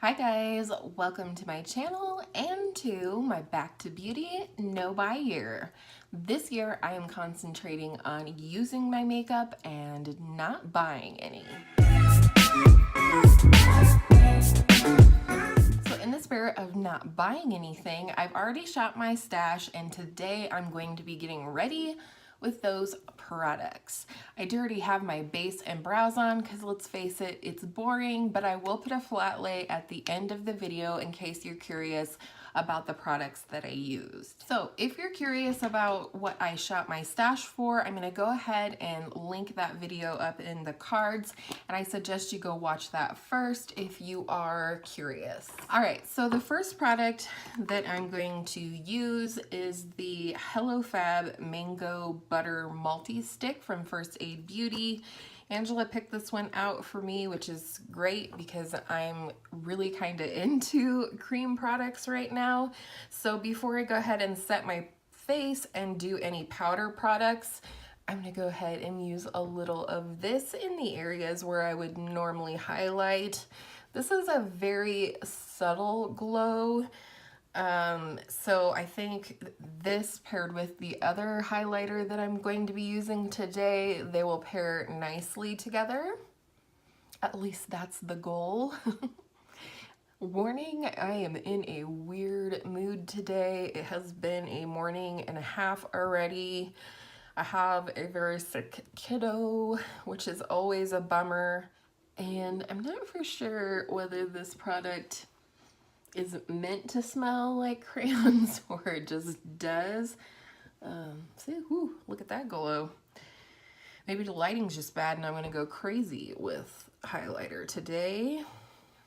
Hi guys, welcome to my channel and to my Back to Beauty No Buy year. This year I am concentrating on using my makeup and not buying any. So in the spirit of not buying anything, I've already shopped my stash and today I'm going to be getting ready with those products. I do already have my base and brows on because let's face it, it's boring, but I will put a flat lay at the end of the video in case you're curious about the products that I used. So if you're curious about what I shop my stash for, I'm gonna go ahead and link that video up in the cards, and I suggest you go watch that first if you are curious. All right, so the first product that I'm going to use is the HelloFab Mango Butter Multi-Stick from First Aid Beauty. Angela picked this one out for me, which is great because I'm really kind of into cream products right now. So before I go ahead and set my face and do any powder products, I'm gonna go ahead and use a little of this in the areas where I would normally highlight. This is a very subtle glow. So I think this paired with the other highlighter that I'm going to be using today, they will pair nicely together. At least that's the goal. Warning, I am in a weird mood today. It has been a morning and a half already. I have a very sick kiddo, which is always a bummer. And I'm not for sure whether this product is meant to smell like crayons or it just does. See, whew, look at that glow. Maybe the lighting's just bad and I'm gonna go crazy with highlighter today.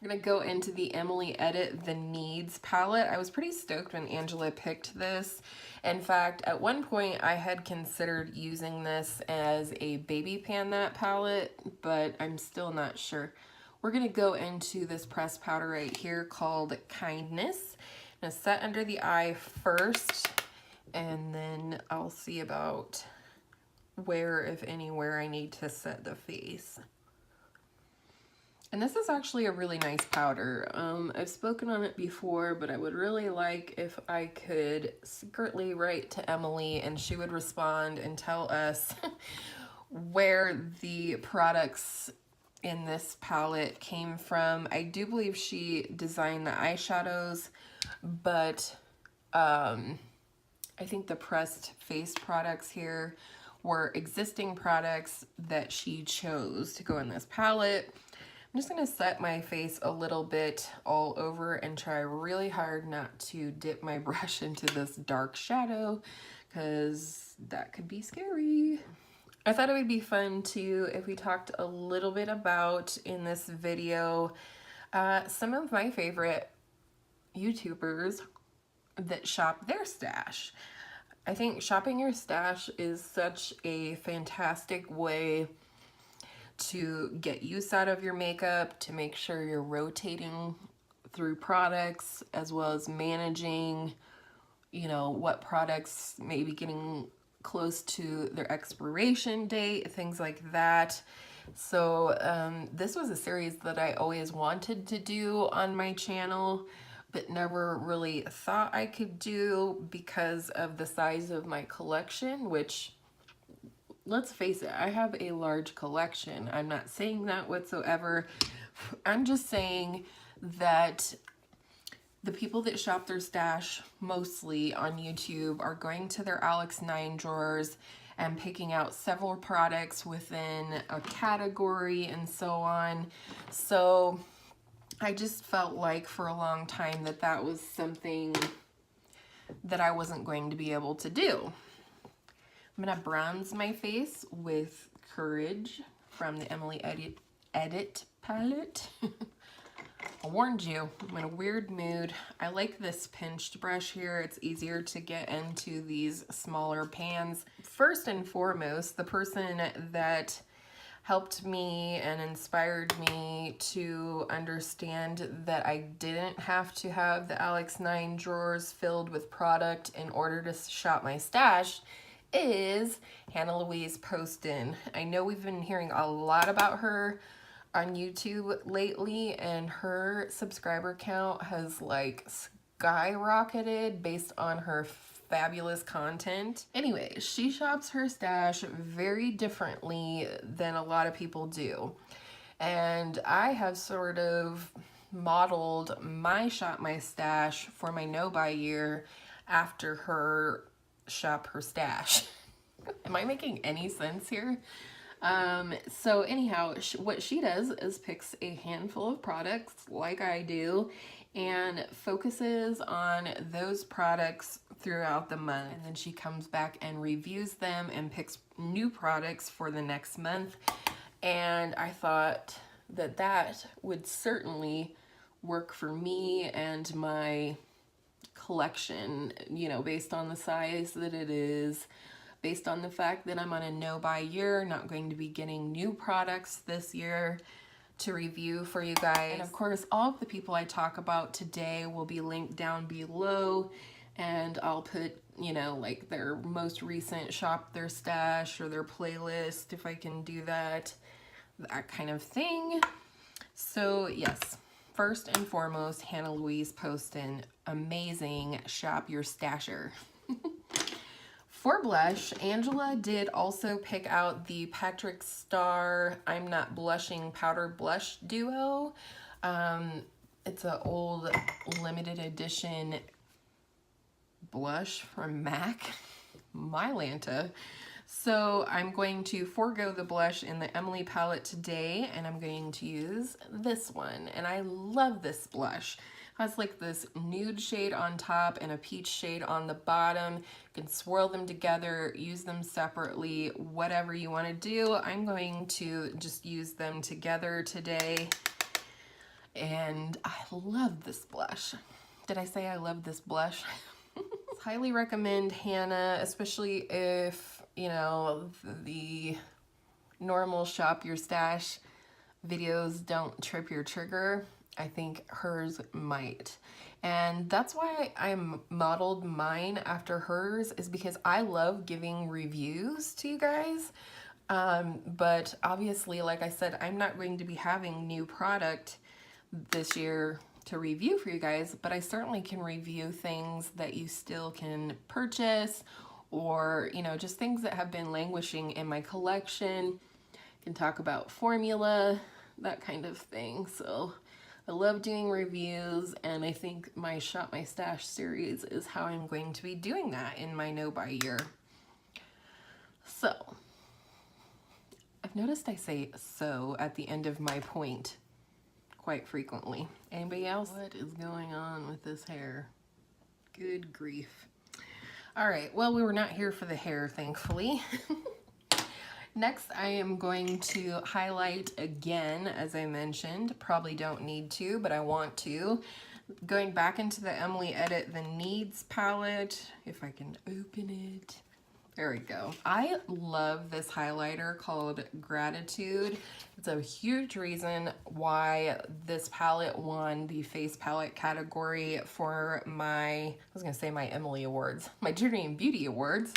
I'm gonna go into the Emily Edit The Needs palette. I was pretty stoked when Angela picked this. In fact, at one point I had considered using this as a baby pan that palette, but I'm still not sure. We're gonna go into this pressed powder right here called Kindness. I'm gonna set under the eye first, and then I'll see about where, if anywhere, I need to set the face. And this is actually a really nice powder. I've spoken on it before, but I would really like if I could secretly write to Emily and she would respond and tell us where the products in this palette came from. I do believe she designed the eyeshadows, but I think the pressed face products here were existing products that she chose to go in this palette. I'm just gonna set my face a little bit all over and try really hard not to dip my brush into this dark shadow because that could be scary. I thought it would be fun too if we talked a little bit about in this video some of my favorite YouTubers that shop their stash. I think shopping your stash is such a fantastic way to get use out of your makeup, to make sure you're rotating through products, as well as managing, you know, what products may be getting close to their expiration date, things like that. So this was a series that I always wanted to do on my channel, but never really thought I could do because of the size of my collection, which, let's face it, I have a large collection. I'm not saying that whatsoever. I'm just saying that the people that shop their stash mostly on YouTube are going to their Alex 9 drawers and picking out several products within a category and so on. So I just felt like for a long time that that was something that I wasn't going to be able to do. I'm gonna bronze my face with Courage from the Emily Edit palette. I warned you, I'm in a weird mood. I like this pinched brush here. It's easier to get into these smaller pans. First and foremost, the person that helped me and inspired me to understand that I didn't have to have the Alex 9 drawers filled with product in order to shop my stash is Hannah Louise Poston. I know we've been hearing a lot about her on YouTube lately, and her subscriber count has like skyrocketed based on her fabulous content. Anyway, she shops her stash very differently than a lot of people do. And I have sort of modeled my shop my stash for my no buy year after her shop her stash. Am I making any sense here? So anyhow, what she does is picks a handful of products like I do and focuses on those products throughout the month. And then she comes back and reviews them and picks new products for the next month. And I thought that that would certainly work for me and my collection, you know, based on the size that it is, based on the fact that I'm on a no-buy year, not going to be getting new products this year to review for you guys. And of course, all of the people I talk about today will be linked down below, and I'll put, you know, like their most recent shop their stash or their playlist if I can do that kind of thing. So yes, first and foremost, Hannah Louise Poston, amazing shop your stasher. For blush, Angela did also pick out the Patrick Star I'm Not Blushing Powder Blush Duo. It's an old limited edition blush from MAC, Mylanta. So I'm going to forego the blush in the Emily palette today, and I'm going to use this one. And I love this blush. It has like this nude shade on top and a peach shade on the bottom. You can swirl them together, use them separately, whatever you want to do. I'm going to just use them together today. And I love this blush. Did I say I love this blush? Highly recommend Hannah, especially if, you know, the normal shop your stash videos don't trip your trigger. I think hers might. And that's why I modeled mine after hers, is because I love giving reviews to you guys. But obviously, like I said, I'm not going to be having new product this year to review for you guys, but I certainly can review things that you still can purchase, or, you know, just things that have been languishing in my collection. I can talk about formula, that kind of thing. So I love doing reviews, and I think my Shop My Stash series is how I'm going to be doing that in my no-buy year. So, I've noticed I say so at the end of my point quite frequently. Anybody else? What is going on with this hair? Good grief. All right, well, we were not here for the hair, thankfully. Next, I am going to highlight again, as I mentioned. Probably don't need to, but I want to. Going back into the Emily Edit the Needs palette, if I can open it. There we go. I love this highlighter called Gratitude. It's a huge reason why this palette won the face palette category for my, my Emily Awards, my JourneyInBeauty Awards.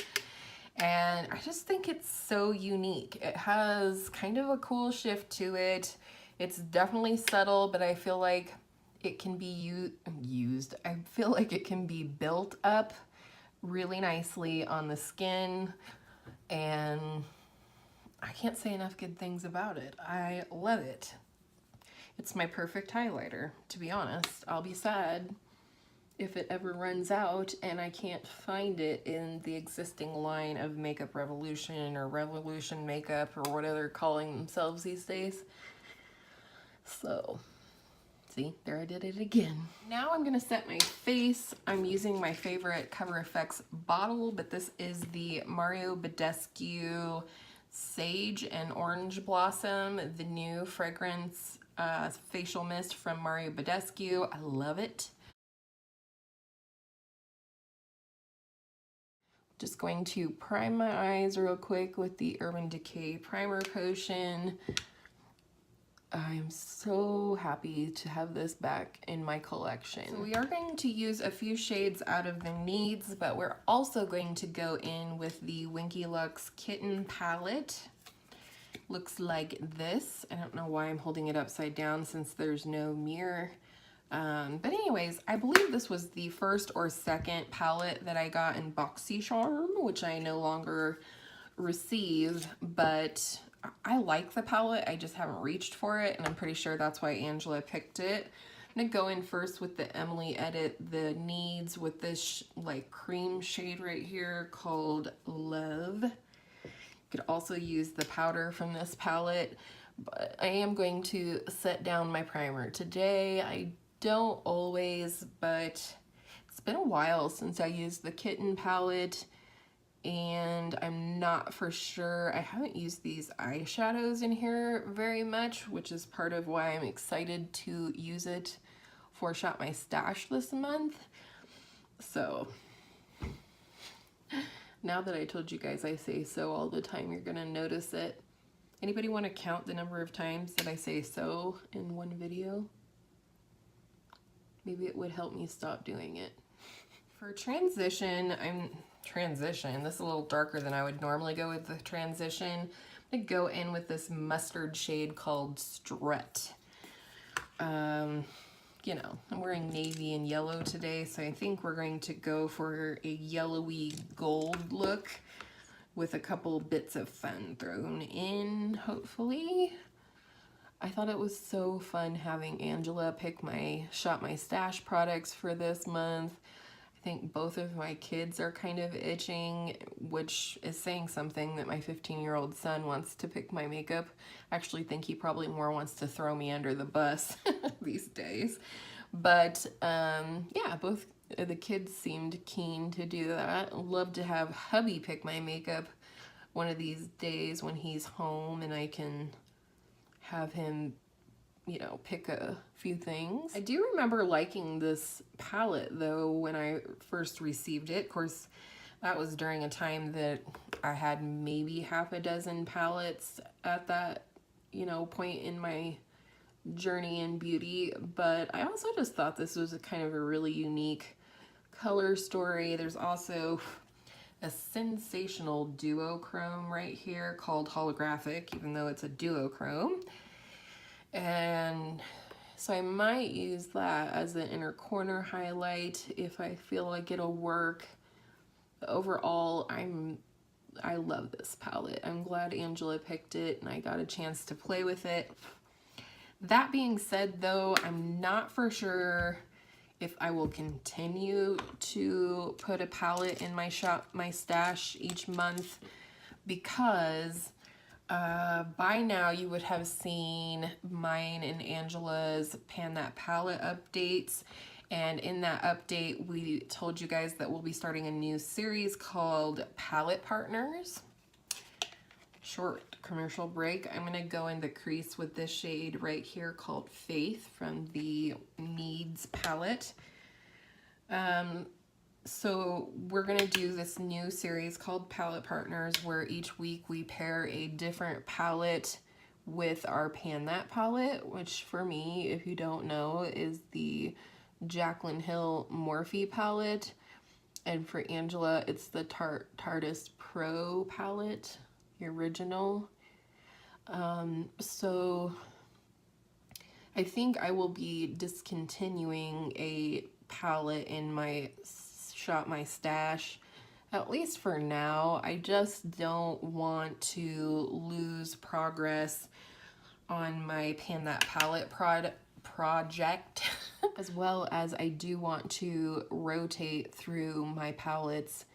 And I just think it's so unique. It has kind of a cool shift to it. It's definitely subtle, but I feel like it can be used. I feel like it can be built up really nicely on the skin, and I can't say enough good things about it. I love it. It's my perfect highlighter, to be honest. I'll be sad if it ever runs out and I can't find it in the existing line of Makeup Revolution or Revolution Makeup or whatever they're calling themselves these days. So, see, there I did it again. Now I'm gonna set my face. I'm using my favorite Cover FX bottle, but this is the Mario Badescu Sage and Orange Blossom, the new fragrance facial mist from Mario Badescu. I love it. Just going to prime my eyes real quick with the Urban Decay Primer Potion. I'm so happy to have this back in my collection. So we are going to use a few shades out of the Needs, but we're also going to go in with the Winky Lux Kitten palette. looks like this. I don't know why I'm holding it upside down since there's no mirror. But anyways, I believe this was the first or second palette that I got in BoxyCharm, which I no longer receive, but I like the palette. I just haven't reached for it, and I'm pretty sure that's why Angela picked it. I'm gonna go in first with the Emily Edit the Needs with this like cream shade right here called Love. You could also use the powder from this palette, but I am going to set down my primer today. I don't always, but it's been a while since I used the Kitten palette, and I'm not for sure. I haven't used these eyeshadows in here very much, which is part of why I'm excited to use it for Shop My Stash this month. So now that I told you guys I say so all the time, you're gonna notice it. Anybody want to count the number of times that I say so in one video? Maybe it would help me stop doing it. For transition, this is a little darker than I would normally go with the transition. I'm gonna go in with this mustard shade called Strut. You know, I'm wearing navy and yellow today, so I think we're going to go for a yellowy gold look with a couple bits of fun thrown in, hopefully. I thought it was so fun having Angela pick my Shop My Stash products for this month. I think both of my kids are kind of itching, which is saying something that my 15-year-old son wants to pick my makeup. I actually think he probably more wants to throw me under the bus these days. But yeah, both the kids seemed keen to do that. Love to have hubby pick my makeup one of these days when he's home and I can have him, you know, pick a few things. I do remember liking this palette though when I first received it. Of course, that was during a time that I had maybe half a dozen palettes at that, you know, point in my journey in beauty, but I also just thought this was a kind of a really unique color story. There's also a sensational duochrome right here called Holographic, even though it's a duochrome. And so I might use that as an inner corner highlight if I feel like it'll work. But overall, I love this palette. I'm glad Angela picked it and I got a chance to play with it. That being said though, I'm not for sure if I will continue to put a palette in my Shop My Stash each month, because by now you would have seen mine and Angela's Pan That Palette updates, and in that update we told you guys that we'll be starting a new series called Palette Partners. Short commercial break. I'm gonna go in the crease with this shade right here called Faith from the Needs palette. So we're gonna do this new series called Palette Partners, where each week we pair a different palette with our Pan That palette, which for me, if you don't know, is the Jaclyn Hill Morphe palette, and for Angela it's the Tarteist Pro palette, the original. So I think I will be discontinuing a palette in my Shop My Stash, at least for now. I just don't want to lose progress on my Pan That Palette project, as well as I do want to rotate through my palettes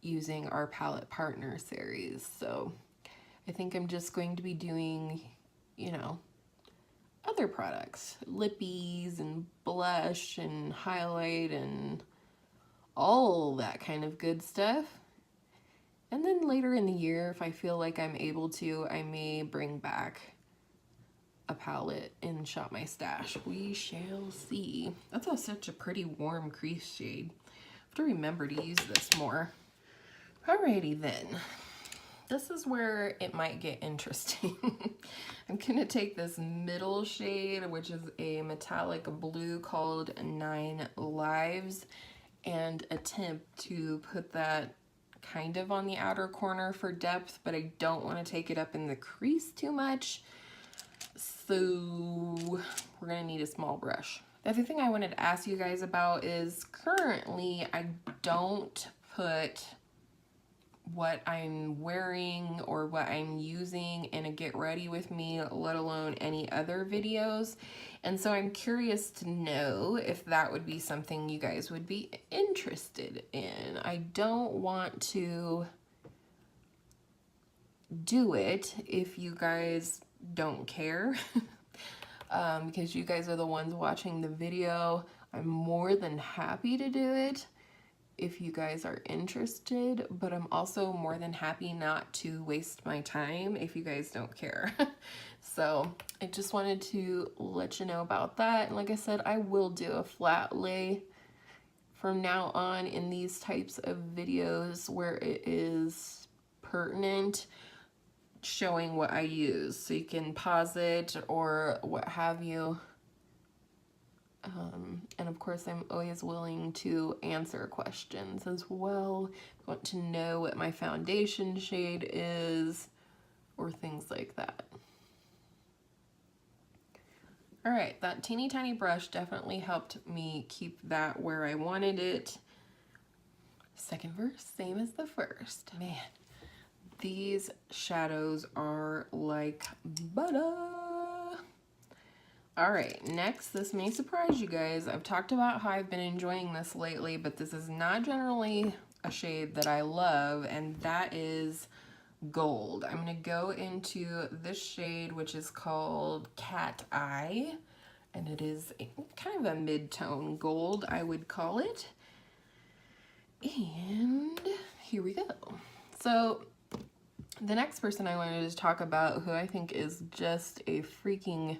using our Palette Partner series. So I think I'm just going to be doing, you know, other products, lippies and blush and highlight and all that kind of good stuff. And then later in the year, if I feel like I'm able to, I may bring back a palette and Shop My Stash. We shall see. That's such a pretty warm crease shade. I have to remember to use this more. Alrighty then. This is where it might get interesting. I'm gonna take this middle shade, which is a metallic blue called 9 Lives, and attempt to put that kind of on the outer corner for depth, but I don't want to take it up in the crease too much. So we're gonna need a small brush. The other thing I wanted to ask you guys about is currently I don't put what I'm wearing or what I'm using in a get ready with me, let alone any other videos. And so I'm curious to know if that would be something you guys would be interested in. I don't want to do it if you guys don't care. Because you guys are the ones watching the video. I'm more than happy to do it if you guys are interested, but I'm also more than happy not to waste my time if you guys don't care. So I just wanted to let you know about that. And like I said, I will do a flat lay from now on in these types of videos where it is pertinent, showing what I use, so you can pause it or what have you. And of course, I'm always willing to answer questions as well. I want to know what my foundation shade is or things like that. All right, that teeny tiny brush definitely helped me keep that where I wanted it. Second verse, same as the first. Man, these shadows are like butter. All right, next, this may surprise you guys. I've talked about how I've been enjoying this lately, but this is not generally a shade that I love, and that is gold. I'm gonna go into this shade, which is called Cat Eye, and it is kind of a mid-tone gold, I would call it. And here we go. So the next person I wanted to talk about, who I think is just a freaking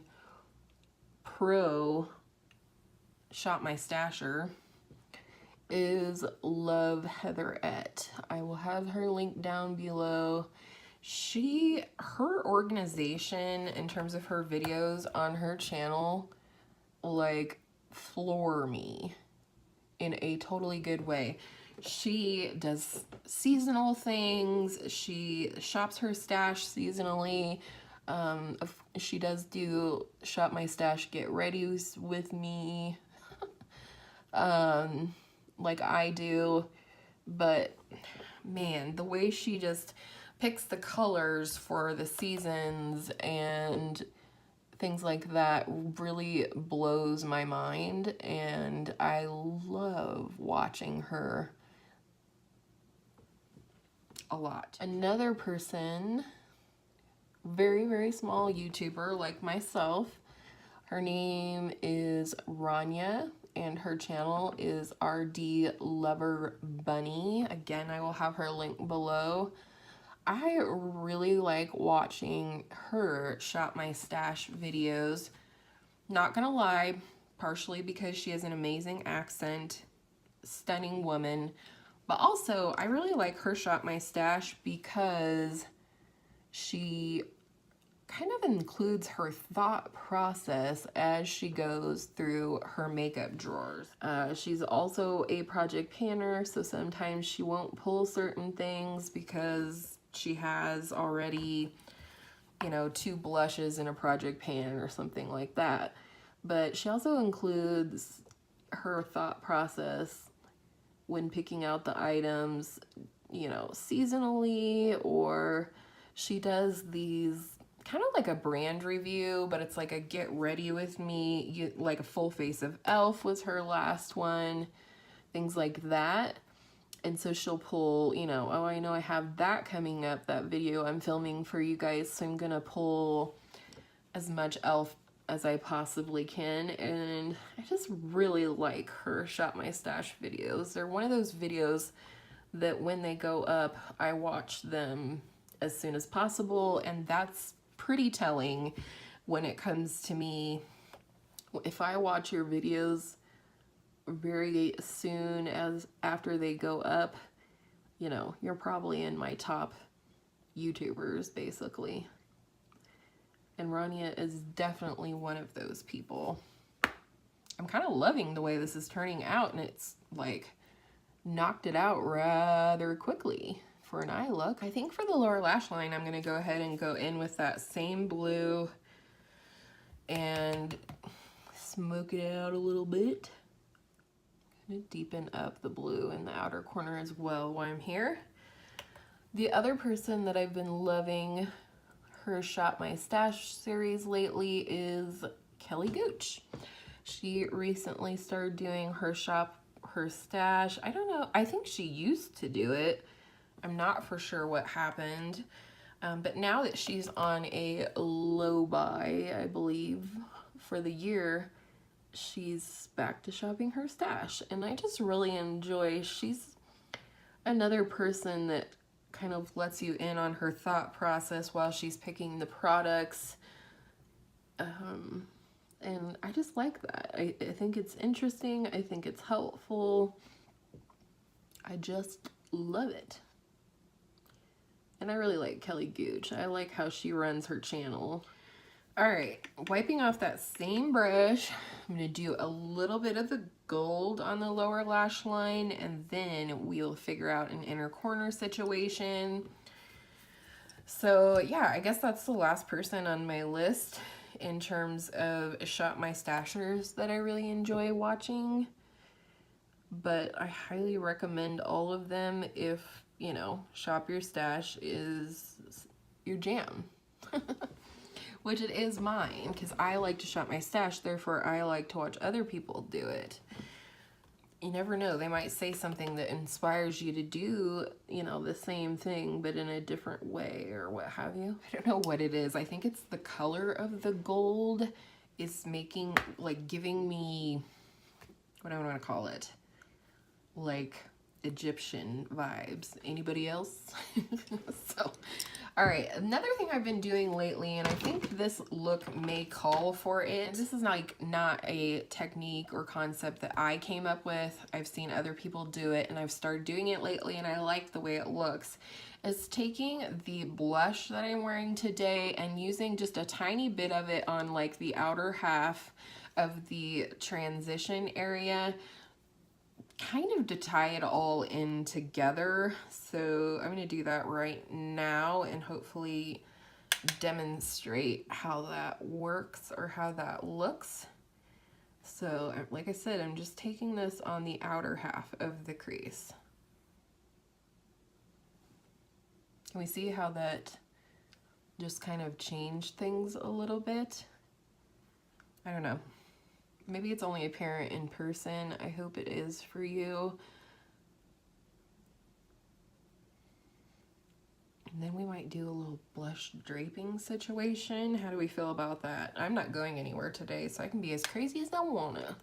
pro shop my stasher, is Love Heatherette. I will have her link down below. Her organization in terms of her videos on her channel, like, floor me in a totally good way. She does seasonal things. She shops her stash seasonally. She does do shop my stash get ready with me, like I do, but man, the way she just picks the colors for the seasons and things like that really blows my mind, and I love watching her a lot. Another person, very, very small YouTuber like myself, her name is Rania, and her channel is RD Lover Bunny. Again, I will have her link below. I really like watching her shop my stash videos. Not gonna lie, partially because she has an amazing accent, stunning woman, but also I really like her shop my stash because she kind of includes her thought process as she goes through her makeup drawers. She's also a project panner, so sometimes she won't pull certain things because she has already, you know, 2 blushes in a project pan or something like that. But she also includes her thought process when picking out the items, you know, seasonally, or she does these kind of like a brand review, but it's like a get ready with me, like a full face of e.l.f. was her last one, things like that. And so she'll pull, you know, oh, I know I have that coming up, that video I'm filming for you guys, so I'm gonna pull as much e.l.f. as I possibly can. And I just really like her shop my stash videos. They're one of those videos that when they go up, I watch them as soon as possible, and that's pretty telling when it comes to me. If I watch your videos very soon as after they go up, you know, you're probably in my top YouTubers, basically. And Rania is definitely one of those people. I'm kind of loving the way this is turning out, and it's like knocked it out rather quickly for an eye look. I think for the lower lash line, I'm gonna go ahead and go in with that same blue and smoke it out a little bit. I'm gonna deepen up the blue in the outer corner as well while I'm here. The other person that I've been loving her Shop My Stash series lately is Kelly Gooch. She recently started doing her Shop Her Stash. I don't know, I think she used to do it. I'm not for sure what happened. But now that she's on a low buy, I believe, for the year, she's back to shopping her stash. And I just really enjoy, she's another person that kind of lets you in on her thought process while she's picking the products. And I just like that. I think it's interesting. I think it's helpful. I just love it. And I really like Kelly Gooch. I like how she runs her channel. All right, wiping off that same brush, I'm gonna do a little bit of the gold on the lower lash line, and then we'll figure out an inner corner situation. So yeah, I guess that's the last person on my list in terms of Shop My Stashers that I really enjoy watching. But I highly recommend all of them if, you know, Shop Your Stash is your jam. Which it is mine, because I like to shop my stash, therefore I like to watch other people do it. You never know, they might say something that inspires you to do, you know, the same thing, but in a different way, or what have you. I don't know what it is. I think it's the color of the gold is making, like, giving me, what do I want to call it? Like, Egyptian vibes. Anybody else? So, all right, another thing I've been doing lately, and I think this look may call for it. This is not a technique or concept that I came up with. I've seen other people do it, and I've started doing it lately, and I like the way it looks. It's taking the blush that I'm wearing today and using just a tiny bit of it on like the outer half of the transition area, kind of to tie it all in together. So I'm going to do that right now and hopefully demonstrate how that works or how that looks. So like I said, I'm just taking this on the outer half of the crease. Can we see how that just kind of changed things a little bit? I don't know. Maybe it's only apparent in person. I hope it is for you. And then we might do a little blush draping situation. How do we feel about that? I'm not going anywhere today, so I can be as crazy as I wanna.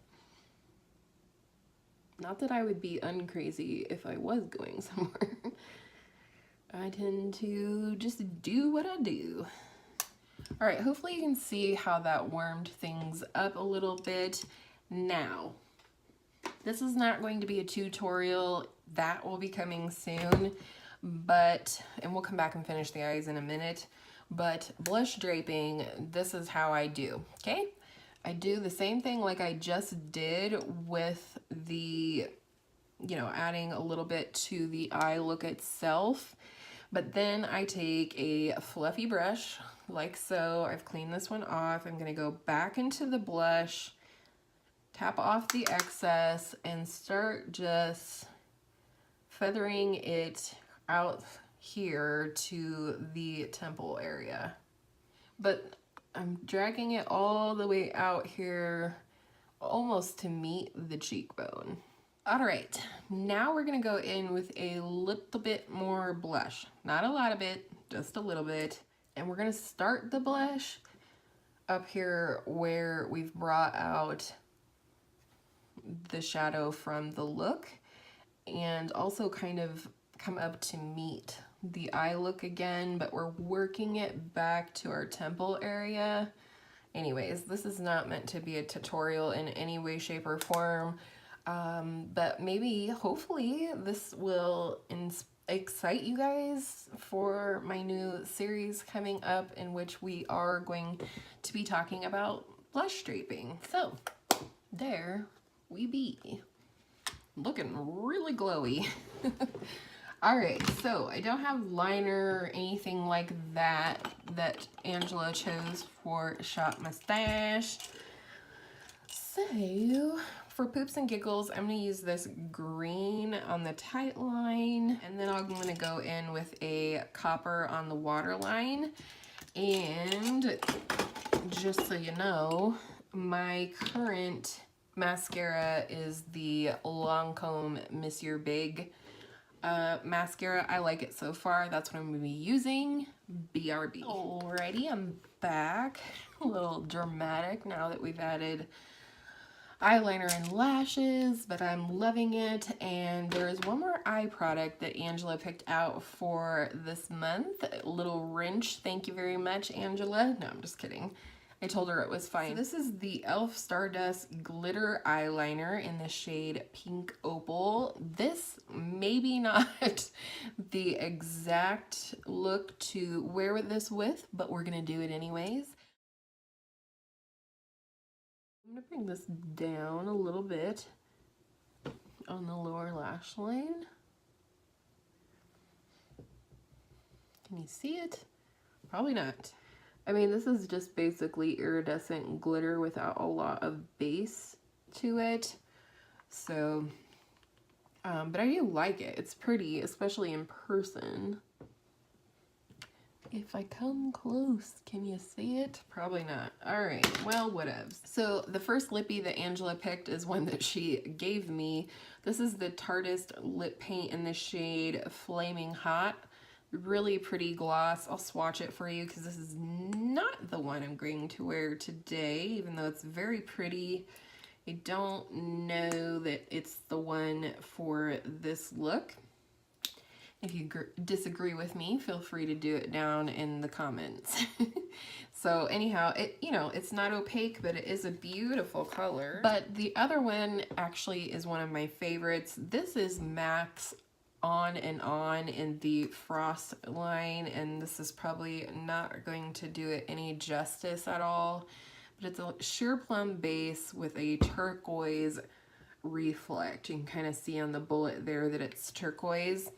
Not that I would be uncrazy if I was going somewhere. I tend to just do what I do. All right, hopefully you can see how that warmed things up a little bit. Now, this is not going to be a tutorial. That will be coming soon, but, and we'll come back and finish the eyes in a minute, but blush draping, this is how I do, okay? I do the same thing like I just did with the, you know, adding a little bit to the eye look itself, but then I take a fluffy brush, like so. I've cleaned this one off. I'm gonna go back into the blush, tap off the excess, and start just feathering it out here to the temple area. But I'm dragging it all the way out here, almost to meet the cheekbone. All right, now we're gonna go in with a little bit more blush. Not a lot of it, just a little bit. And we're gonna start the blush up here where we've brought out the shadow from the look, and also kind of come up to meet the eye look again, but we're working it back to our temple area. Anyways, this is not meant to be a tutorial in any way, shape, or form, but maybe, hopefully, this will excite you guys for my new series coming up, in which we are going to be talking about blush draping. So there we be. looking really glowy. All right, so I don't have liner or anything like that that Angela chose for Shop Mustache. So for poops and giggles, I'm gonna use this green on the tight line, and then I'm gonna go in with a copper on the waterline. And just so you know, my current mascara is the Lancome Monsieur Big mascara. I like it so far. That's what I'm gonna be using. BRB. Alrighty, I'm back. A little dramatic now that we've added eyeliner and lashes, but I'm loving it. And there's one more eye product that Angela picked out for this month. A little wrench. Thank you very much, Angela. No, I'm just kidding. I told her it was fine. So this is the e.l.f. Stardust Glitter Eyeliner in the shade Pink Opal. This maybe not the exact look to wear this with, but we're gonna do it anyways. I'm gonna bring this down a little bit on the lower lash line. Can you see it? Probably not. I mean, this is just basically iridescent glitter without a lot of base to it. So, but I do like it. It's pretty, especially in person. If I come close, can you see it? Probably not. All right, well, whatevs. So the first lippy that Angela picked is one that she gave me. This is the Tarteist lip paint in the shade Flaming Hot. Really pretty gloss. I'll swatch it for you because this is not the one I'm going to wear today, even though it's very pretty. I don't know that it's the one for this look. If you disagree with me, feel free to do it down in the comments. So anyhow, it's not opaque, but it is a beautiful color. But the other one actually is one of my favorites. This is MAC's On and On in the Frost line, and this is probably not going to do it any justice at all. But it's a sheer plum base with a turquoise reflect. You can kind of see on the bullet there that it's turquoise.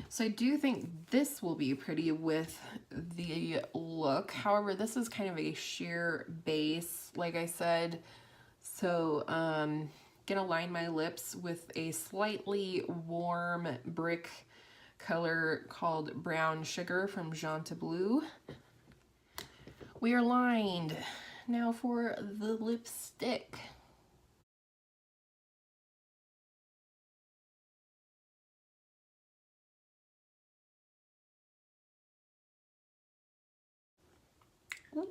So I do think this will be pretty with the look. However, this is kind of a sheer base, like I said. So gonna line my lips with a slightly warm brick color called Brown Sugar from Jean to Blue. We are lined. Now for the lipstick. Ooh,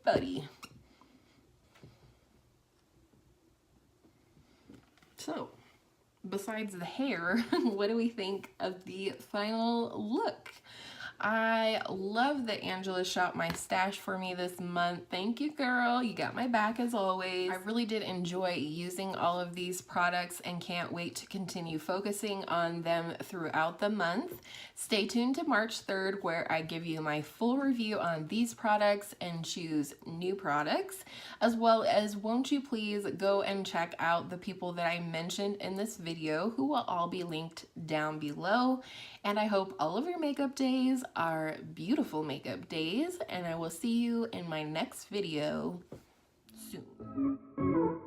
buddy. So, besides the hair, what do we think of the final look? I love that Angela shopped my stash for me this month. Thank you, girl. You got my back as always. I really did enjoy using all of these products and can't wait to continue focusing on them throughout the month. Stay tuned to March 3rd where I give you my full review on these products and choose new products, as well as won't you please go and check out the people that I mentioned in this video who will all be linked down below. And I hope all of your makeup days are beautiful makeup days, and I will see you in my next video soon.